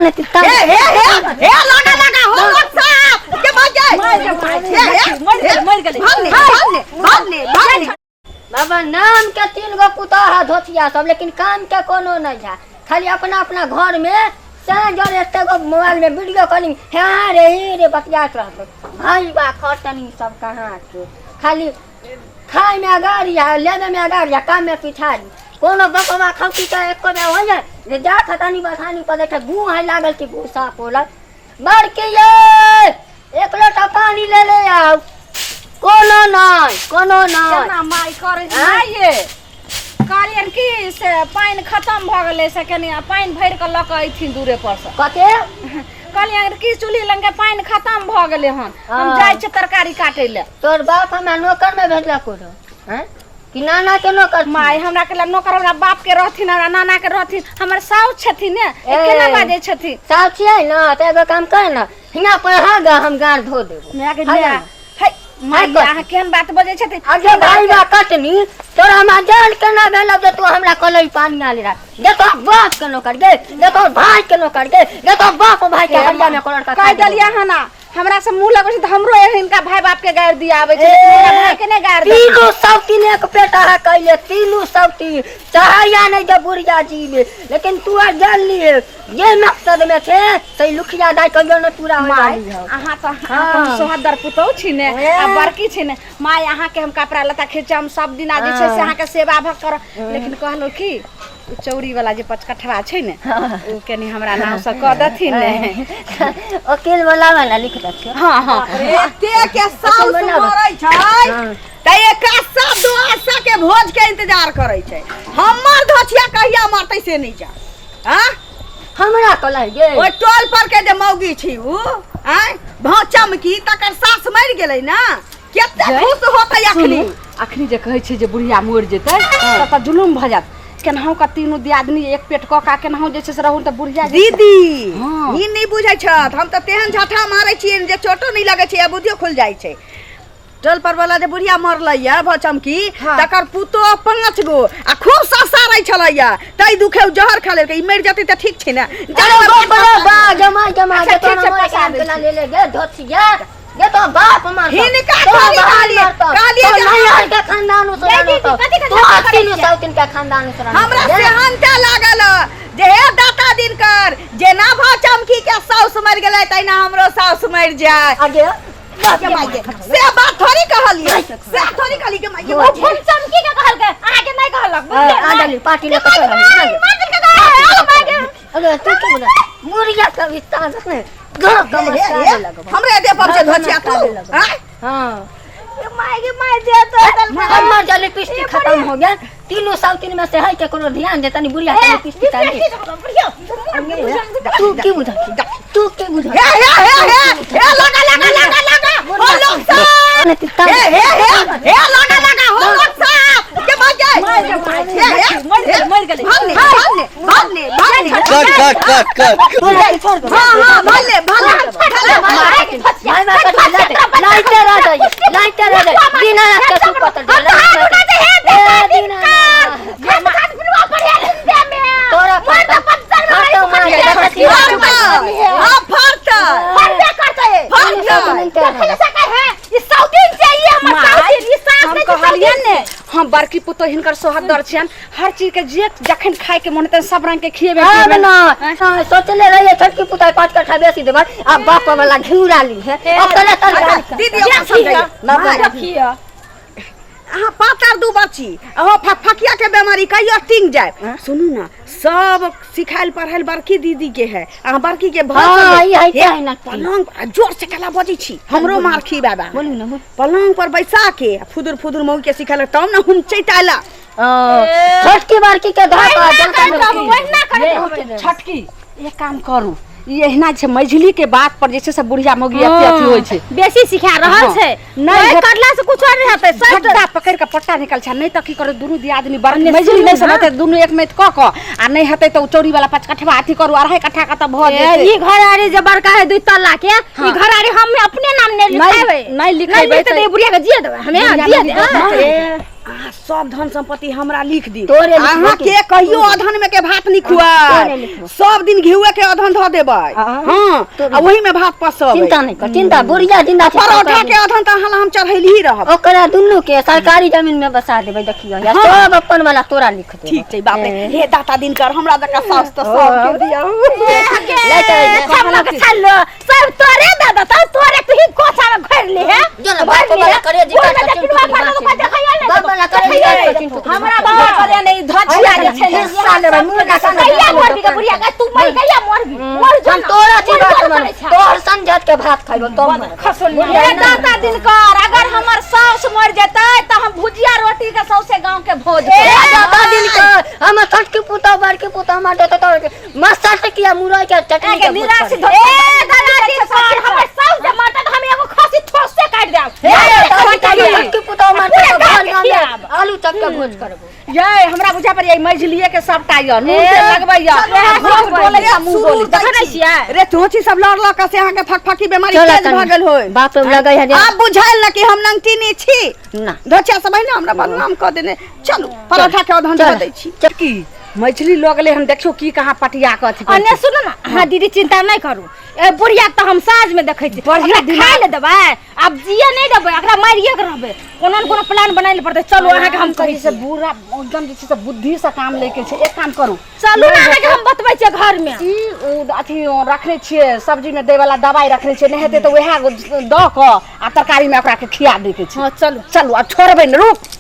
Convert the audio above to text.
लगा हो लोग साहब के भाग जाए मर गए भागने बाबा नाम के 3 गो पुता है धोतिया सब, लेकिन काम के कोनो नहीं है। खाली अपना अपना घर में साँझ एते गो मोबाइल में वीडियो कॉलिंग रे बतियात रहते। भाई बा खटनी सब कहाँ के खाली खाए में अगाड़ी है, लेवे में अगाड़ी है, काम में पिछाड़ी। कोनो बकवा खौती का एक को हो जाए जे जा खतानी बथानी पर देखे गू है लागल कि गू साफ होला। बड़की ये 1 लोटा पानी ले ले आओ। कोनो नहीं ना माई करे नहीं ये कालियन की से पानी खत्म भ गेले से कनी पानी भर के लक आइथिन दूरे पर से कते कालियन की चूल्ही लंगे पानी खत्म भ गेले हन। हम जाय छ तरकारी काटे ले। तोर बाप हमरा नौकर में भेजला कोनो हैं कि नाना के नौकर? माई हमरा के नौकर हमरा बाप के रहथिन, हमरा नाना के रहथिन, हमर साउस छथिन ने केना बाजे छथिन। साउस छियै न त एगो काम कर न हिया पर हागा हम गाड़ धो देबो। मैं के है माई आहा केहन बात बजे छथिन। अगे भाई बा कटनी तोरा हमरा जान के ना भेल जे तू हमरा कलई पानी आले रा। देखो बाप के नौकर गे, देखो भाई के नौकर गे, देखो बाप भाई के हरिया में कलर का काई दलिया हना हमरा से मुंह लगै छ त हमरो इनका भाई बाप के गाड़ दिया आबै छ। मेरा भाई के ने गाड़ दे। तीनों सौतीन एक पेटा है कहले, तीनों सौती चाहया नहीं दे बुढ़िया जी में, लेकिन तू आ जान लिए ये मकसद में थे सही लुखिया दाई कहियो न पूरा हो जाई। आहा त सोहदर पुतौ छी ने आ बड़की छी ने माई आहा के हम कपड़ा लता खींचे हम सब दिन आदि छै से आहा के सेवा भक कर। लेकिन कहलो की चौड़ी वाला जे पचकठवा छै ने ओ केनी हमरा नाम से क दथिन ने वकील वाला लिख दथिन। हां ते के साउस मरै छै त एका सब दोसा के भोज के इंतजार करै छै। हमर धोछिया कहिया मरतै से नहीं जा। हां हमरा कलह गे ओ टोल पर के जे मौगी छी उ आय भौचमकी तकर सास मर गेलै ना केते खुश होतै अखनी जे कहै छै जे बुढ़िया मर जेतै त जुलुम भ जात। केनाहु का तीनों दियादनी एक पेट क का केनाहु जे छै से रहू त बुढ़िया दीदी ई नहीं बुझै छत। हम त तेहन झठा मारै छियै जे चोटो नहीं लगै छै आ बुधियो खुल जाइ छै। टोल पर वाला जे बुढ़िया मरलैया भौचमकी तकर पुतो 5 गो आ खूब ससारै छलैया तै दुखे जहर खा लेलकै। ई मर जतै त ठीक छै ना। बा जमा जे तोरा मोर काम केला ले ले गे धोतिया ये तो बाप मार हिनका काली नहीं के खानदान से तो तीनों सौतीन के खानदान से हमरा से हंता लागल जे हे दाता दिनकर जे ना भौचमकी के साउस मर गेलै तै ना हमरो साउस मर जाय। आगे से बात थोड़ी कहलिए से थोड़ी कहली के माई वो भौचमकी के कहल के आहा के नहीं कहलक। आदली पार्टी ले के अगर तू के बोला मुरिया का विस्तार ने हमरे दे पर से धोछिया तू हां माई दे तो हमर जले पिस्टी खत्म हो गया। तीनों सौतीन में से है के कोनो ध्यान देता नहीं बुढ़िया के पिस्टी ताली तू की बुझा लगा हो लोग साहब लगा हो लोग साहब के भाग जाए मर गए भागने कट हां भाले लाइटर बिना के सुपत तोरा हम बड़की पुतो हिनकर सोहदर छियन हर चीज के जे जखन खाए के मन तन सब रंग के खिएबे सोचले रहिए छोटकी पुता 5 कट्ठा बेसी देबा आ बाप वाला घिउरा ली है ओकरे तर दीदी अहाँ पातर दू बच्ची अहो फकिया के बीमारी कहियो टिंग जाए। सुनू ना सब सिखाइल पढ़ाइल बड़की दीदी के है। अहाँ बड़की के पलंग जोर से कला बजी छी हमरो मार खी बाबा बोलू ना पलंग पर बैसा के फुदुर मौगी के सिखाइल तब ना हम चैताला छोटकी बड़की के धाका छटकी एक काम करू एहना छै मझली के बात पर जैसे सब बुढ़िया मौगी अथी होय छै बेसी सिखा रहल छै नहीं करला से कुछ नहीं होतै। सट्टा पकड़ के पट्टा निकल छै नहीं त की करे दुनु दियादनी बरनी मझली नहीं समते दुनु एक में क आ नहीं हेतै त चौड़ी वाला 5 कट्ठा अथी करू 2.5 कट्ठा का त भ जेतै। ई घर आरी जे बड़का है 2 तल्ला के ई घर आरी हम अपने नाम ने लिखाबै नहीं लिखाबै त बुढ़िया के जिए देबै हमें जिए दे। सब धन संपत्ति हमरा लिख दी। तोरे लिखबे अहाँ की? के कहियो अधन में के भात नहीं तोरे खुआ, लिखबे। सब दिन घिउए के अधन ध देबै। हां तोरे। आ वही में भात पसब। चिंता नहीं कर, चिंता बुढ़िया जिंदा छै। परोठा के अधन त अहाँ हम चढ़ैली ही रहब। ओकरा दुन्नू के सरकारी जमीन में बसा देबै, देखियो या हाँ। सब अपन वाला तोरा लिख दे। ठीक छै बाप रे। हे दाता दिन कर हमरा जका सास त सब के दिया। सब तोरे दादा तो तोरे तू ही कोठा में घर ले है जो ना बाप वाला करे जी का हमरा बाबा करे नहीं धजिया जे छै ने साले में मुंह ना साले कहिया मोर भी के बुढ़िया का तू मर कहिया मोर भी मोर जो हम तोरा छी बात मन तोर संजत के भात खाइबो तुम खसुल हे दादा दिनकर अगर हमर सास मर जेतै त हम भुजिया रोटी के सौसे गांव के भोज दादा दिन का हम छोटकी पुता बड़की पुता हम तो मस्त किया मुरई के चटनी के निराश धो ए दादा दिनकर हमर सास जे मरतै त हम एगो खसी ठोस से काट देब छोटकी पुता मार आलू चक्का भोज करबो। ये हमरा बुझा पर ये मझलिए के सबटा य नून के लगबै य भोग बोले या मुंह बोले देखै छियै रे तोची सब लड़ लड़ के से अहाँ के फकफकी बीमारी तेज भ गेल होय। बाप लगे है आप बुझाइल न कि हम नंगटीनी छी ना धोचिया सब है ना हमरा बदनाम क देने। चलू परोठा के अधन दे दै छी। की मछली लगले हम देखियो की कहां पटिया क अथी अन्य सुनो ना हां दीदी चिंता नहीं करू ए बुढ़िया त हम साँझ में देखै छी बढ़िया खाय ले देबै अब जिया नहीं देबै एकरा मारिए के रहबै कोनो न कोनो प्लान बनाइ ले पड़तै। चलो अहाँ के हम कहि से बुरा एकदम जे छै से बुद्धि से काम लेके छै। एक काम करू चलू ना अहाँ के हम बतबै छी घर में ई अथी रखले छियै सब्जी में दे वाला दवाई रखले छियै नहीं हेतै त वहे द क आ तरकारी में ओकरा के खिया दे के छै। हां चलू चलू अब छोड़बै न रुक